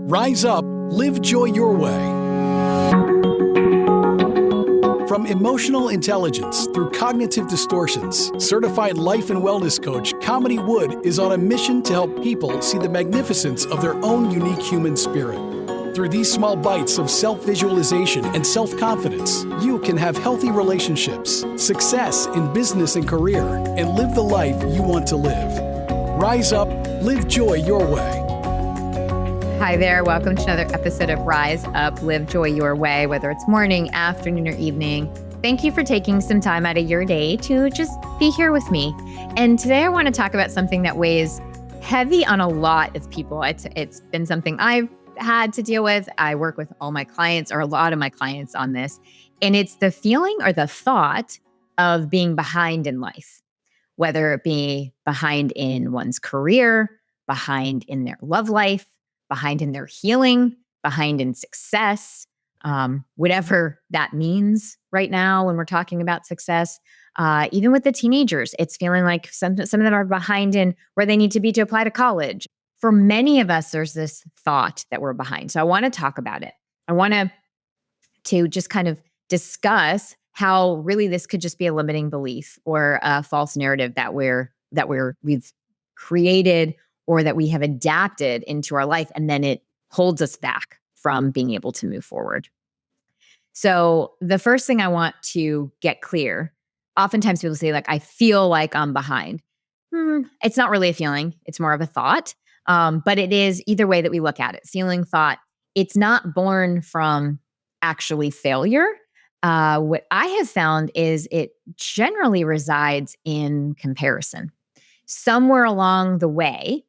Rise up, live joy your way. From emotional intelligence through cognitive distortions, certified life and wellness coach Kamini Wood is on a mission to help people see the magnificence of their own unique human spirit. Through these small bites of self-visualization and self-confidence, you can have healthy relationships, success in business and career, and live the life you want to live. Rise up, live joy your way. Hi there. Welcome to another episode of Rise Up, Live Joy Your Way, whether it's morning, afternoon, or evening. Thank you for taking some time out of your day to just be here with me. And today I want to talk about something that weighs heavy on a lot of people. It's been something I've had to deal with. I work with all my clients or a lot of my clients on this. And it's the feeling or the thought of being behind in life, whether it be behind in one's career, behind in their love life, behind in their healing, behind in success, whatever that means right now when we're talking about success. Even with the teenagers, it's feeling like some of them are behind in where they need to be to apply to college. For many of us, there's this thought that we're behind. So I want to talk about it. I want to just kind of discuss how really this could just be a limiting belief or a false narrative that we've created or that we have adapted into our life, and then it holds us back from being able to move forward. So the first thing I want to get clear, oftentimes people say, like, I feel like I'm behind. It's not really a feeling. It's more of a thought. But it is either way that we look at it. Feeling, thought, it's not born from actually failure. What I have found is it generally resides in comparison. Somewhere along the way,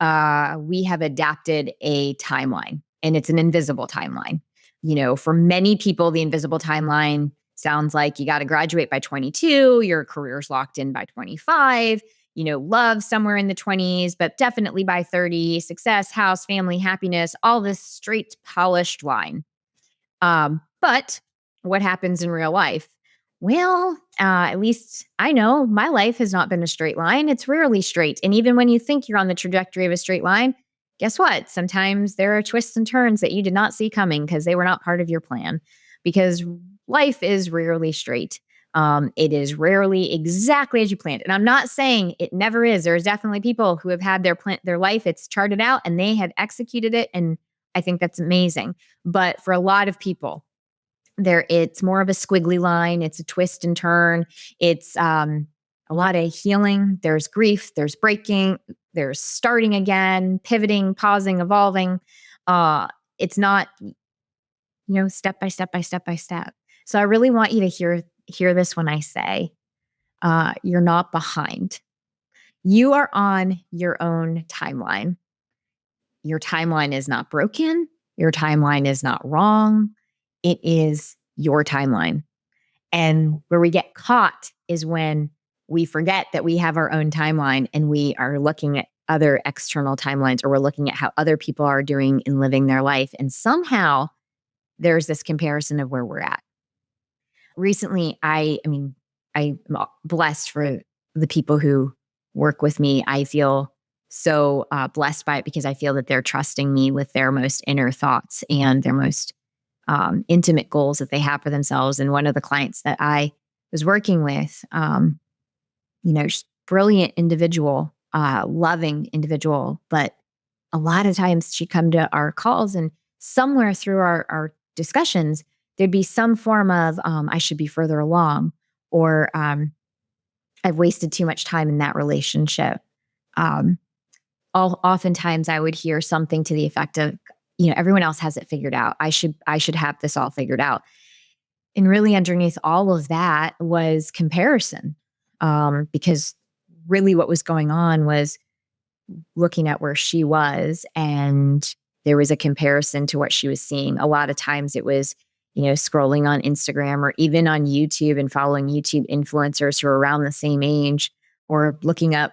we have adapted a timeline, and it's an invisible timeline. You know, for many people, the invisible timeline sounds like you got to graduate by 22, your career's locked in by 25, love somewhere in the 20s, but definitely by 30, success, house, family, happiness, all this straight, polished line. But what happens in real life? Well, at least I know my life has not been a straight line. It's rarely straight. And even when you think you're on the trajectory of a straight line, guess what? Sometimes there are twists and turns that you did not see coming because they were not part of your plan. Because life is rarely straight. It is rarely exactly as you planned. And I'm not saying it never is. There's definitely people who have had their life, it's charted out and they have executed it. And I think that's amazing. But for a lot of people, it's more of a squiggly line. It's a twist and turn. It's a lot of healing. There's grief. There's breaking. There's starting again, pivoting, pausing, evolving. It's not, step by step by step by step. So I really want you to hear this when I say you're not behind. You are on your own timeline. Your timeline is not broken. Your timeline is not wrong. It is your timeline. And where we get caught is when we forget that we have our own timeline and we are looking at other external timelines, or we're looking at how other people are doing and living their life. And somehow there's this comparison of where we're at. Recently, I'm blessed for the people who work with me. I feel so blessed by it because I feel that they're trusting me with their most inner thoughts and their most intimate goals that they have for themselves. And one of the clients that I was working with, brilliant individual, loving individual, but a lot of times she'd come to our calls and somewhere through our discussions, there'd be some form of, I should be further along, or I've wasted too much time in that relationship. Oftentimes I would hear something to the effect of, everyone else has it figured out. I should have this all figured out. And really underneath all of that was comparison. Because really what was going on was looking at where she was, and there was a comparison to what she was seeing. A lot of times it was, scrolling on Instagram or even on YouTube and following YouTube influencers who are around the same age, or looking up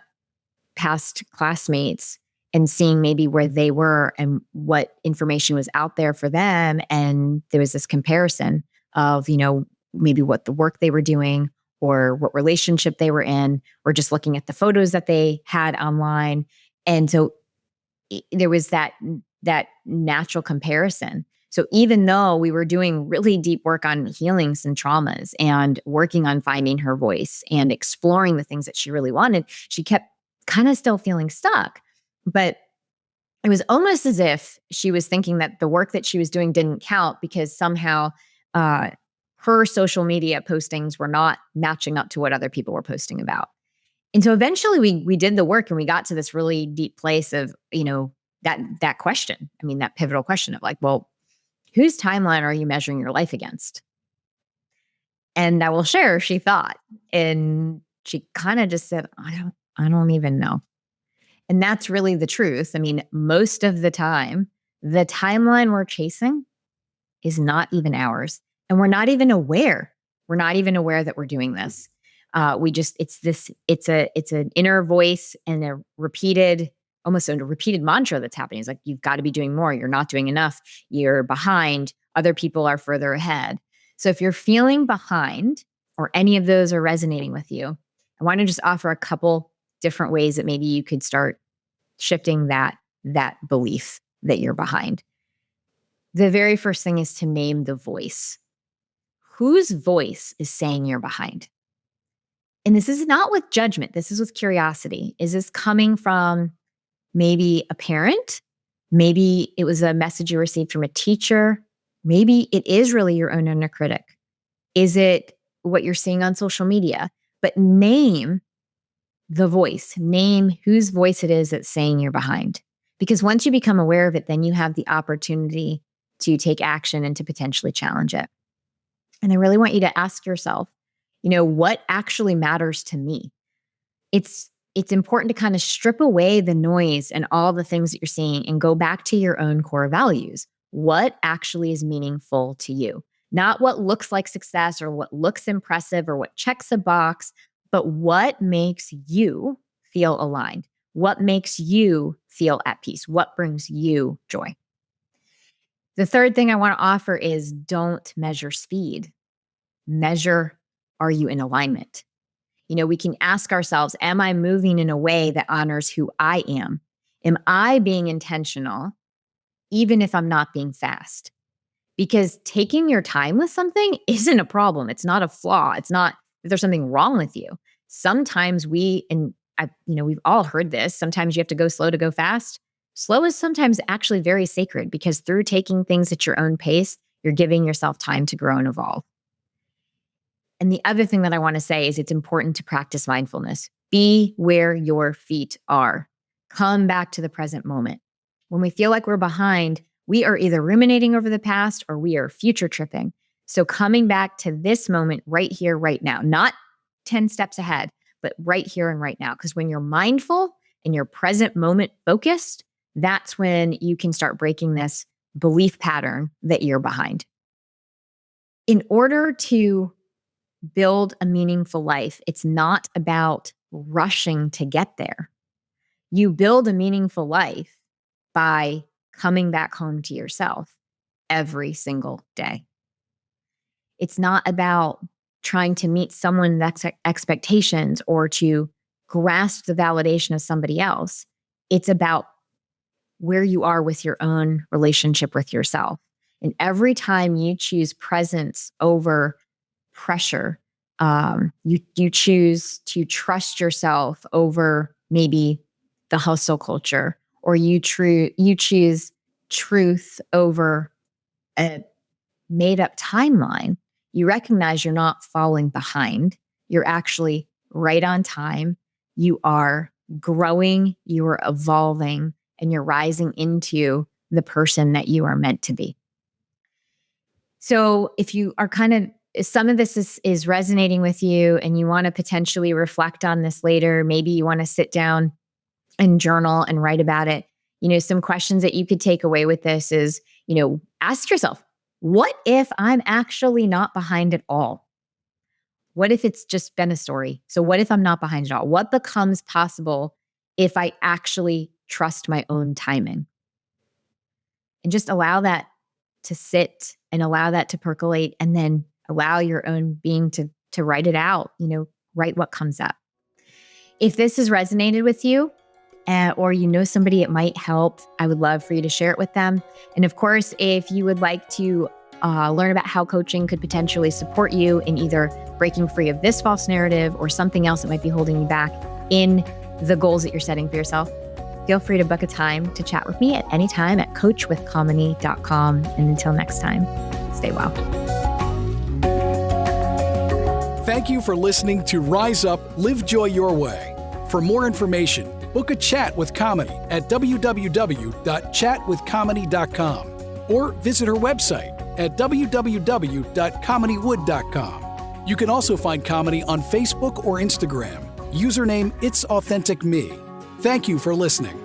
past classmates and seeing maybe where they were and what information was out there for them. And there was this comparison of, maybe what the work they were doing or what relationship they were in, or just looking at the photos that they had online. And so there was that that natural comparison. So even though we were doing really deep work on healing some traumas and working on finding her voice and exploring the things that she really wanted, she kept kind of still feeling stuck. But it was almost as if she was thinking that the work that she was doing didn't count because somehow uh, her social media postings were not matching up to what other people were posting about. And so eventually we did the work and we got to this really deep place of, that question. I mean, that pivotal question of like, well, whose timeline are you measuring your life against? And I will share, she thought, and she kind of just said, I don't even know. And that's really the truth. I mean, most of the time, the timeline we're chasing is not even ours. And we're not even aware. We're not even aware that we're doing this. It's an inner voice and almost a repeated mantra that's happening. It's like, you've got to be doing more. You're not doing enough. You're behind. Other people are further ahead. So if you're feeling behind or any of those are resonating with you, I want to just offer a couple different ways that maybe you could start shifting that belief that you're behind. The very first thing is to name the voice. Whose voice is saying you're behind? And this is not with judgment. This is with curiosity. Is this coming from maybe a parent? Maybe it was a message you received from a teacher. Maybe it is really your own inner critic. Is it what you're seeing on social media? But name the voice, name whose voice it is that's saying you're behind. Because once you become aware of it, then you have the opportunity to take action and to potentially challenge it. And I really want you to ask yourself, what actually matters to me? It's important to kind of strip away the noise and all the things that you're seeing and go back to your own core values. What actually is meaningful to you? Not what looks like success or what looks impressive or what checks a box, but what makes you feel aligned? What makes you feel at peace? What brings you joy? The third thing I want to offer is don't measure speed. Measure, are you in alignment? We can ask ourselves, am I moving in a way that honors who I am? Am I being intentional, even if I'm not being fast? Because taking your time with something isn't a problem. It's not a flaw. It's not that there's something wrong with you. Sometimes we've all heard this. Sometimes you have to go slow to go fast. Slow is sometimes actually very sacred because through taking things at your own pace, you're giving yourself time to grow and evolve. And the other thing that I want to say is it's important to practice mindfulness. Be where your feet are. Come back to the present moment. When we feel like we're behind, we are either ruminating over the past or we are future tripping. So coming back to this moment right here, right now, not 10 steps ahead, but right here and right now. Because when you're mindful and you're present moment focused, that's when you can start breaking this belief pattern that you're behind. In order to build a meaningful life, it's not about rushing to get there. You build a meaningful life by coming back home to yourself every single day. It's not about trying to meet someone's expectations or to grasp the validation of somebody else. It's about where you are with your own relationship with yourself. And every time you choose presence over pressure, you choose to trust yourself over maybe the hustle culture, or you choose truth over a made up timeline. You recognize you're not falling behind. You're actually right on time. You are growing, you are evolving, and you're rising into the person that you are meant to be. So if you are some of this is resonating with you and you want to potentially reflect on this later, maybe you want to sit down and journal and write about it. Some questions that you could take away with this is, ask yourself, what if I'm actually not behind at all? What if it's just been a story? So what if I'm not behind at all? What becomes possible if I actually trust my own timing? And just allow that to sit and allow that to percolate, and then allow your own being to write it out, write what comes up. If this has resonated with you, or you know somebody it might help, I would love for you to share it with them. And of course, if you would like to learn about how coaching could potentially support you in either breaking free of this false narrative or something else that might be holding you back in the goals that you're setting for yourself, feel free to book a time to chat with me at any time at coachwithkamini.com. And until next time, stay well. Thank you for listening to Rise Up, Live Joy Your Way. For more information, book a chat with Kamini at www.chatwithkamini.com or visit her website at www.kaminiwood.com. You can also find Kamini on Facebook or Instagram. Username It's Authentic Me. Thank you for listening.